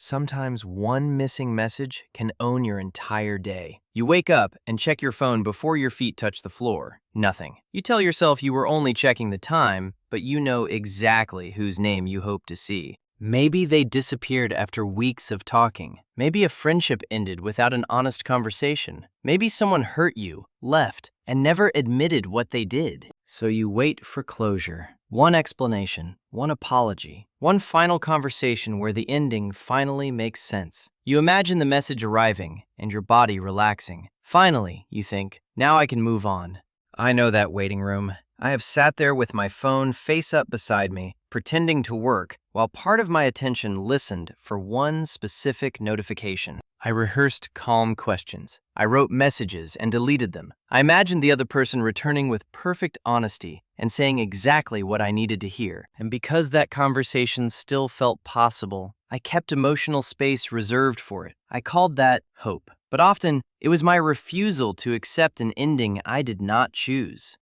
Sometimes one missing message can own your entire day. You wake up and check your phone before your feet touch the floor. Nothing. You tell yourself you were only checking the time, but you know exactly whose name you hope to see. Maybe they disappeared after weeks of talking. Maybe a friendship ended without an honest conversation. Maybe someone hurt you, left, and never admitted what they did. So you wait for closure. One explanation, one apology, one final conversation where the ending finally makes sense. You imagine the message arriving and your body relaxing. Finally, you think, now I can move on. I know that waiting room. I have sat there with my phone face up beside me, pretending to work, while part of my attention listened for one specific notification. I rehearsed calm questions. I wrote messages and deleted them. I imagined the other person returning with perfect honesty and saying exactly what I needed to hear. And because that conversation still felt possible, I kept emotional space reserved for it. I called that hope. But often, it was my refusal to accept an ending I did not choose.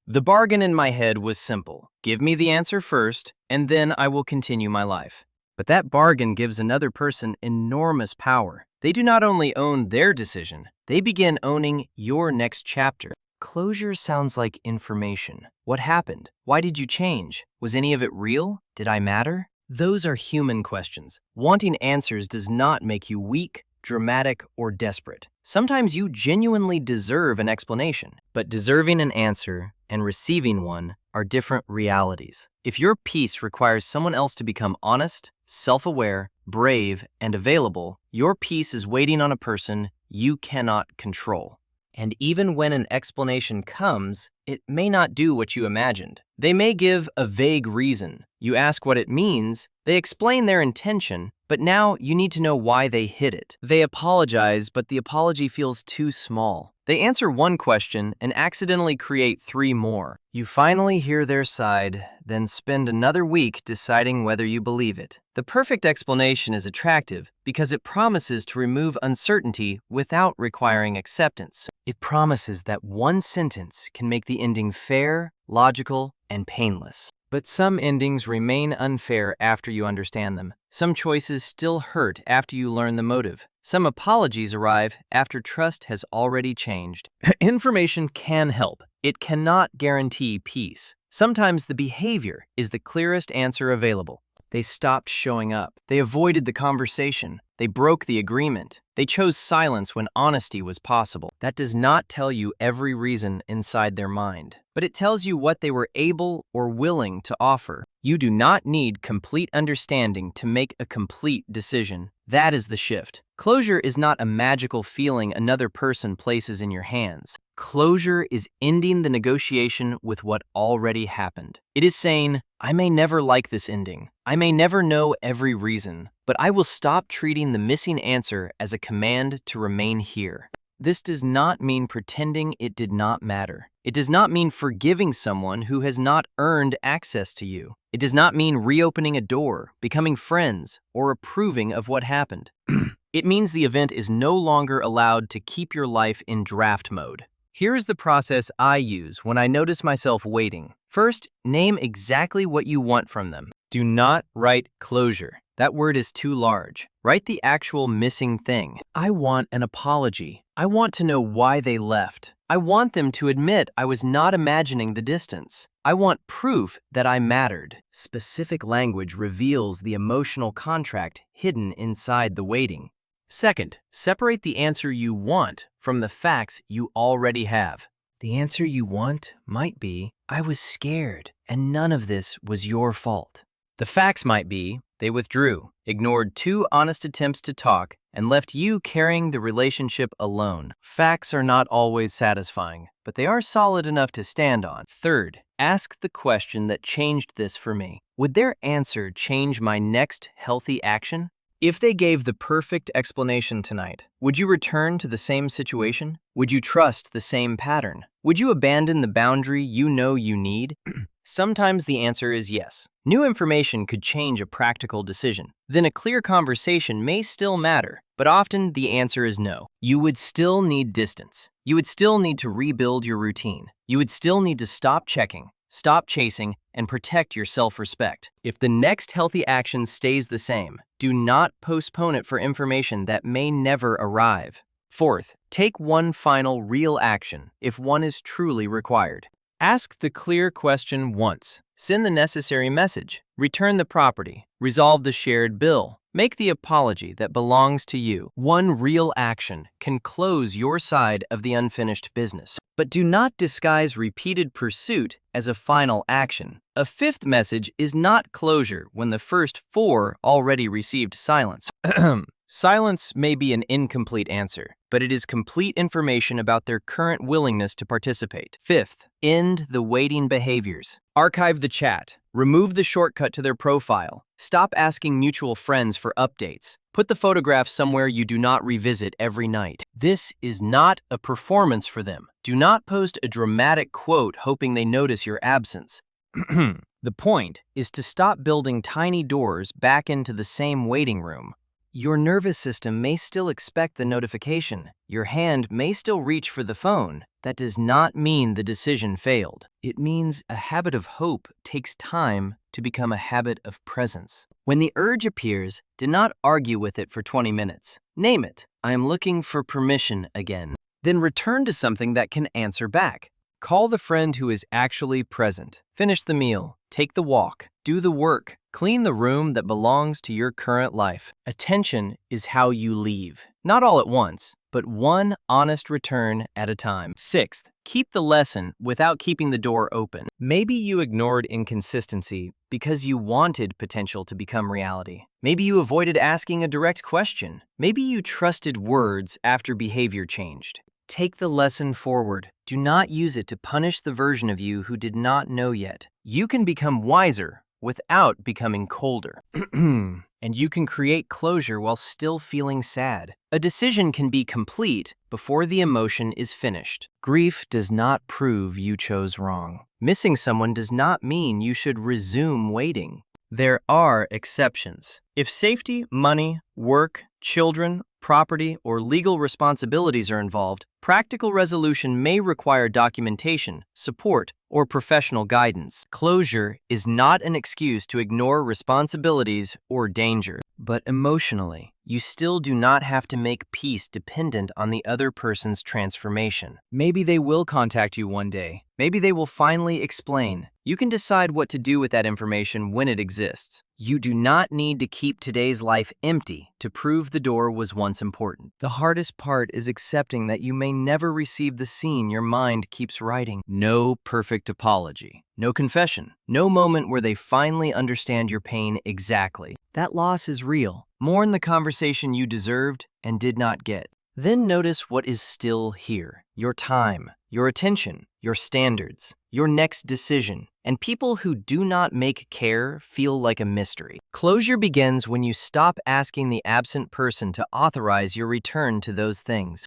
The bargain in my head was simple. Give me the answer first, and then I will continue my life. But that bargain gives another person enormous power. They do not only own their decision, they begin owning your next chapter. Closure sounds like information. What happened? Why did you change? Was any of it real? Did I matter? Those are human questions. Wanting answers does not make you weak, dramatic, or desperate. Sometimes you genuinely deserve an explanation, but deserving an answer and receiving one are different realities. If your peace requires someone else to become honest, self-aware, brave, and available, your peace is waiting on a person you cannot control. And even when an explanation comes, it may not do what you imagined. They may give a vague reason. You ask what it means, they explain their intention, but now you need to know why they hid it. They apologize, but the apology feels too small. They answer one question and accidentally create 3 more. You finally hear their side, then spend another week deciding whether you believe it. The perfect explanation is attractive because it promises to remove uncertainty without requiring acceptance. It promises that one sentence can make the ending fair, logical, and painless. But some endings remain unfair after you understand them. Some choices still hurt after you learn the motive. Some apologies arrive after trust has already changed. Information can help. It cannot guarantee peace. Sometimes the behavior is the clearest answer available. They stopped showing up. They avoided the conversation. They broke the agreement. They chose silence when honesty was possible. That does not tell you every reason inside their mind, but it tells you what they were able or willing to offer. You do not need complete understanding to make a complete decision. That is the shift. Closure is not a magical feeling another person places in your hands. Closure is ending the negotiation with what already happened. It is saying, I may never like this ending. I may never know every reason, but I will stop treating the missing answer as a command to remain here. This does not mean pretending it did not matter. It does not mean forgiving someone who has not earned access to you. It does not mean reopening a door, becoming friends, or approving of what happened. It means the event is no longer allowed to keep your life in draft mode. Here is the process I use when I notice myself waiting. First, name exactly what you want from them. Do not write closure. That word is too large. Write the actual missing thing. I want an apology. I want to know why they left. I want them to admit I was not imagining the distance. I want proof that I mattered. Specific language reveals the emotional contract hidden inside the waiting. Second, separate the answer you want from the facts you already have. The answer you want might be, I was scared, and none of this was your fault. The facts might be, they withdrew, ignored 2 honest attempts to talk, and left you carrying the relationship alone. Facts are not always satisfying, but they are solid enough to stand on. Third, ask the question that changed this for me. Would their answer change my next healthy action? If they gave the perfect explanation tonight, would you return to the same situation? Would you trust the same pattern? Would you abandon the boundary you know you need? Sometimes the answer is yes. New information could change a practical decision. Then a clear conversation may still matter, but often the answer is no. You would still need distance. You would still need to rebuild your routine. You would still need to stop checking, stop chasing, and protect your self-respect. If the next healthy action stays the same, do not postpone it for information that may never arrive. Fourth, take one final real action if one is truly required. Ask the clear question once. Send the necessary message. Return the property. Resolve the shared bill. Make the apology that belongs to you. One real action can close your side of the unfinished business. But do not disguise repeated pursuit as a final action. A fifth message is not closure when the first four already received silence. Silence may be an incomplete answer, but it is complete information about their current willingness to participate. Fifth, end the waiting behaviors. Archive the chat. Remove the shortcut to their profile. Stop asking mutual friends for updates. Put the photograph somewhere you do not revisit every night. This is not a performance for them. Do not post a dramatic quote hoping they notice your absence. The point is to stop building tiny doors back into the same waiting room. Your nervous system may still expect the notification. Your hand may still reach for the phone. That does not mean the decision failed. It means a habit of hope takes time to become a habit of presence. When the urge appears, do not argue with it for 20 minutes. Name it. I am looking for permission again. Then return to something that can answer back. Call the friend who is actually present. Finish the meal. Take the walk. Do the work. Clean the room that belongs to your current life. Attention is how you leave. Not all at once, but one honest return at a time. Sixth, keep the lesson without keeping the door open. Maybe you ignored inconsistency because you wanted potential to become reality. Maybe you avoided asking a direct question. Maybe you trusted words after behavior changed. Take the lesson forward. Do not use it to punish the version of you who did not know yet. You can become wiser without becoming colder. And you can create closure while still feeling sad. A decision can be complete before the emotion is finished. Grief does not prove you chose wrong. Missing someone does not mean you should resume waiting. There are exceptions. If safety, money, work, children, property, or legal responsibilities are involved, practical resolution may require documentation, support, or professional guidance. Closure is not an excuse to ignore responsibilities or danger, but emotionally, you still do not have to make peace dependent on the other person's transformation. Maybe they will contact you one day. Maybe they will finally explain. You can decide what to do with that information when it exists. You do not need to keep today's life empty to prove the door was once important. The hardest part is accepting that you may never receive the scene your mind keeps writing. No perfect apology. No confession. No moment where they finally understand your pain exactly. That loss is real. Mourn the conversation you deserved and did not get. Then notice what is still here. Your time, your attention, your standards, your next decision, and people who do not make care feel like a mystery. Closure begins when you stop asking the absent person to authorize your return to those things.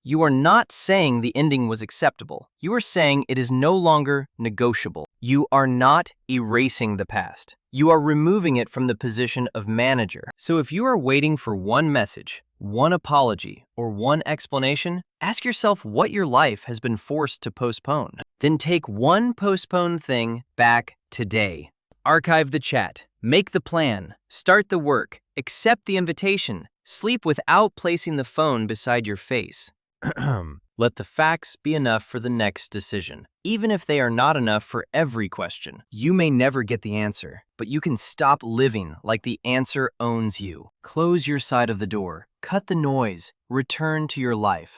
You are not saying the ending was acceptable. You are saying it is no longer negotiable. You are not erasing the past. You are removing it from the position of manager. So if you are waiting for one message, one apology, or one explanation, ask yourself what your life has been forced to postpone. Then take one postponed thing back today. Archive the chat. Make the plan. Start the work. Accept the invitation. Sleep without placing the phone beside your face. Let the facts be enough for the next decision, even if they are not enough for every question. You may never get the answer, but you can stop living like the answer owns you. Close your side of the door, cut the noise, return to your life.